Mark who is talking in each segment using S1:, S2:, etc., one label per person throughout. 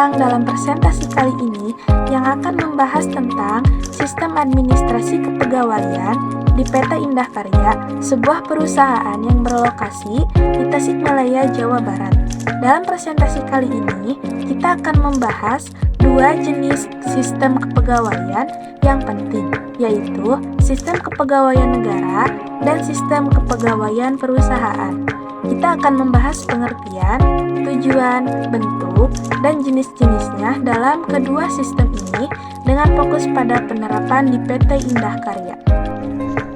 S1: datang dalam presentasi kali ini yang akan membahas tentang sistem administrasi kepegawaian di PT Indah Karya, sebuah perusahaan yang berlokasi di Tasikmalaya, Jawa Barat. Dalam presentasi kali ini, kita akan membahas dua jenis sistem kepegawaian yang penting, yaitu sistem kepegawaian negara dan sistem kepegawaian perusahaan. Kita akan membahas pengertian, tujuan, bentuk, dan jenis-jenisnya dalam kedua sistem ini dengan fokus pada penerapan di PT Indah Karya.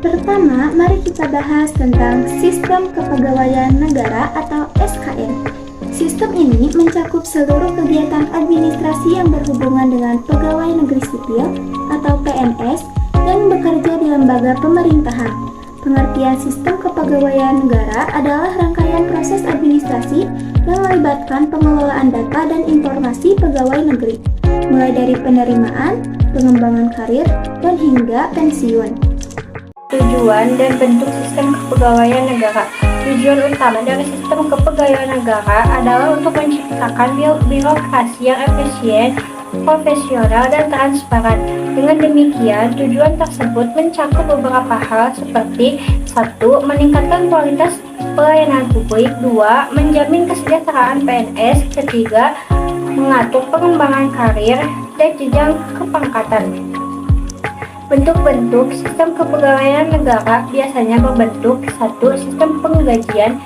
S2: Pertama, mari kita bahas tentang Sistem Kepegawaian Negara atau SKN. Sistem ini mencakup seluruh kegiatan administrasi yang berhubungan dengan pegawai negeri sipil atau PNS yang bekerja di lembaga pemerintahan. Pengertian sistem kepegawaian negara adalah rangkaian proses administrasi yang melibatkan pengelolaan data dan informasi pegawai negeri, mulai dari penerimaan, pengembangan karir, dan hingga pensiun.
S3: Tujuan dan bentuk sistem kepegawaian negara. Tujuan utama dari sistem kepegawaian negara adalah untuk menciptakan birokrasi yang efisien, profesional, dan transparan. Dengan demikian, tujuan tersebut mencakup beberapa hal seperti 1. Meningkatkan kualitas pelayanan publik, 2. Menjamin kesejahteraan PNS, 3. Mengatur pengembangan karir dan jenjang kepangkatan. Bentuk-bentuk sistem kepegawaian negara biasanya berbentuk 1. Sistem penggajian,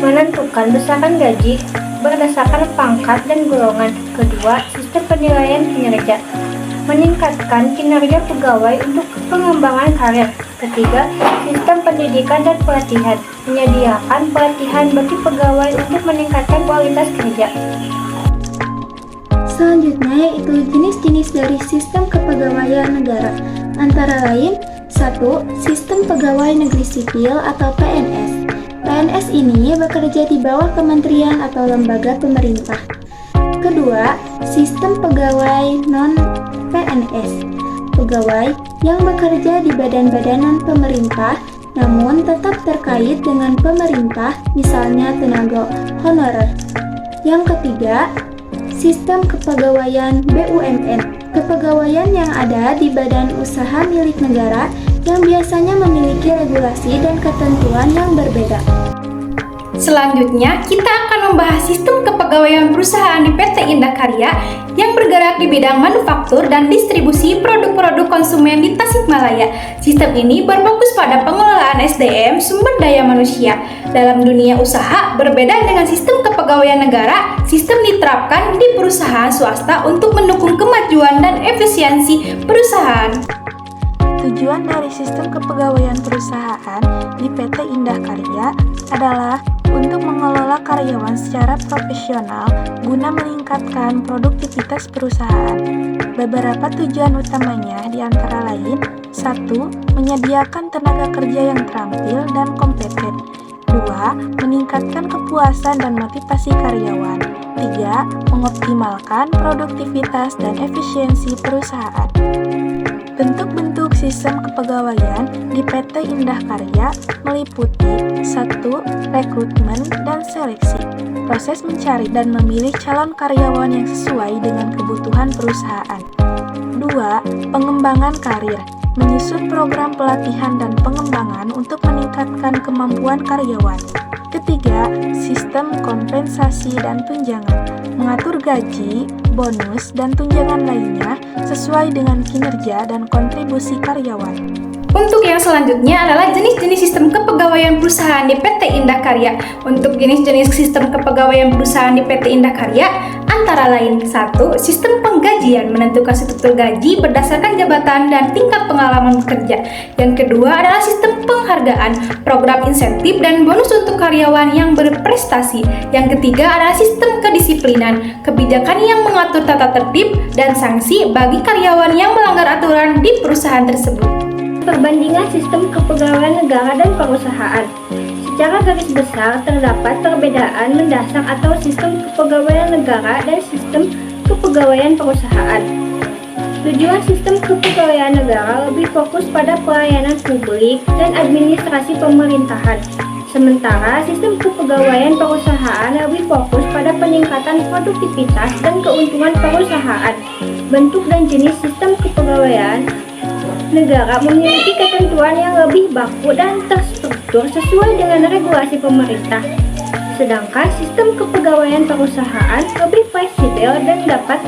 S3: menentukan besaran gaji berdasarkan pangkat dan golongan. 2. Sistem penilaian kinerja, meningkatkan kinerja pegawai untuk pengembangan karir. 3. Sistem pendidikan dan pelatihan, menyediakan pelatihan bagi pegawai untuk meningkatkan kualitas kerja.
S2: Selanjutnya yaitu jenis-jenis dari sistem kepegawaian negara, antara lain 1. Sistem pegawai negeri sipil atau PNS. PNS ini bekerja di bawah kementerian atau lembaga pemerintah. Kedua, sistem pegawai non-PNS. Pegawai yang bekerja di badan-badanan pemerintah namun tetap terkait dengan pemerintah, misalnya tenaga honorer. Yang ketiga, sistem kepegawaian BUMN. Kepegawaian yang ada di badan usaha milik negara yang biasanya memiliki regulasi dan ketentuan yang berbeda.
S4: Selanjutnya, kita akan membahas sistem kepegawaian perusahaan di PT Indah Karya yang bergerak di bidang manufaktur dan distribusi produk-produk konsumen di Tasikmalaya. Sistem ini berfokus pada pengelolaan SDM sumber daya manusia. Dalam dunia usaha, berbeda dengan sistem kepegawaian negara, sistem diterapkan di perusahaan swasta untuk mendukung kemajuan dan efisiensi perusahaan.
S1: Tujuan dari sistem kepegawaian perusahaan di PT Indah Karya adalah untuk mengelola karyawan secara profesional guna meningkatkan produktivitas perusahaan. Beberapa tujuan utamanya diantara lain 1. Menyediakan tenaga kerja yang terampil dan kompeten. 2. Meningkatkan kepuasan dan motivasi karyawan. 3. Mengoptimalkan produktivitas dan efisiensi perusahaan. Bentuk-bentuk sistem kepegawaian di PT Indah Karya meliputi 1. Rekrutmen dan seleksi, proses mencari dan memilih calon karyawan yang sesuai dengan kebutuhan perusahaan. 2. Pengembangan karir, menyusun program pelatihan dan pengembangan untuk meningkatkan kemampuan karyawan. 3. Sistem kompensasi dan tunjangan, mengatur gaji, bonus, dan tunjangan lainnya sesuai dengan kinerja dan kontribusi karyawan.
S4: Untuk yang selanjutnya adalah jenis-jenis sistem kepegawaian perusahaan di PT Indah Karya. Untuk jenis-jenis sistem kepegawaian perusahaan di PT Indah Karya antara lain 1. Sistem penggajian, menentukan struktur gaji berdasarkan jabatan dan tingkat pengalaman bekerja. Yang kedua adalah sistem penghargaan, program insentif dan bonus untuk karyawan yang berprestasi. Yang ketiga adalah sistem kedisiplinan, kebijakan yang mengatur tata tertib dan sanksi bagi karyawan yang melanggar aturan di perusahaan tersebut.
S3: Perbandingan sistem kepegawaian negara dan perusahaan. Secara garis besar, terdapat perbedaan mendasar atau sistem kepegawaian negara dan sistem kepegawaian perusahaan. Tujuan sistem kepegawaian negara lebih fokus pada pelayanan publik dan administrasi pemerintahan. Sementara sistem kepegawaian perusahaan lebih fokus pada peningkatan produktivitas dan keuntungan perusahaan. Bentuk dan jenis sistem kepegawaian negara memiliki ketentuan yang lebih baku dan terstruktur sesuai dengan regulasi pemerintah. Sedangkan sistem kepegawaian perusahaan lebih fleksibel dan dapat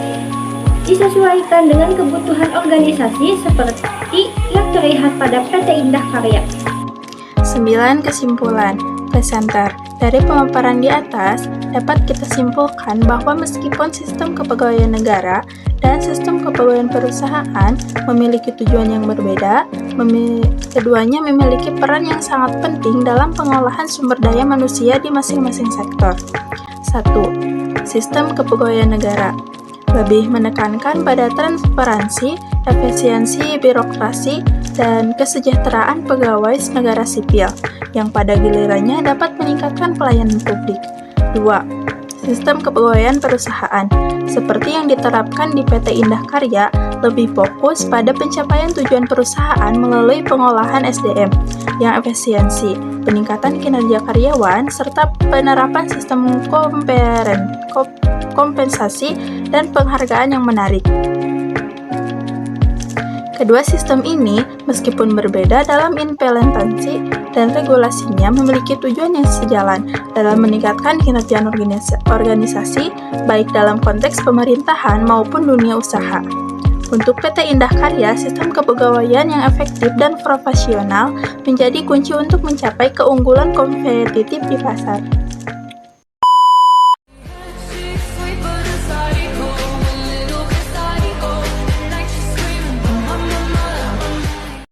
S3: disesuaikan dengan kebutuhan organisasi seperti yang terlihat pada PT Indah Karya.
S1: 9. Kesimpulan. Presenter. Dari pemaparan di atas, dapat kita simpulkan bahwa meskipun sistem kepegawaian negara dan sistem kepegawaian perusahaan memiliki tujuan yang berbeda, keduanya memiliki peran yang sangat penting dalam pengolahan sumber daya manusia di masing-masing sektor. 1. Sistem kepegawaian negara lebih menekankan pada transparansi, efisiensi birokrasi, dan kesejahteraan pegawai negara sipil, yang pada gilirannya dapat meningkatkan pelayanan publik. 2. Sistem kepegawaian perusahaan, seperti yang diterapkan di PT Indah Karya, lebih fokus pada pencapaian tujuan perusahaan melalui pengolahan SDM yang efisiensi, peningkatan kinerja karyawan, serta penerapan sistem kompensasi dan penghargaan yang menarik. Kedua sistem ini, meskipun berbeda dalam implementasi dan regulasinya, memiliki tujuan yang sejalan dalam meningkatkan kinerja organisasi, baik dalam konteks pemerintahan maupun dunia usaha. Untuk PT Indah Karya, sistem kepegawaian yang efektif dan profesional menjadi kunci untuk mencapai keunggulan kompetitif di pasar.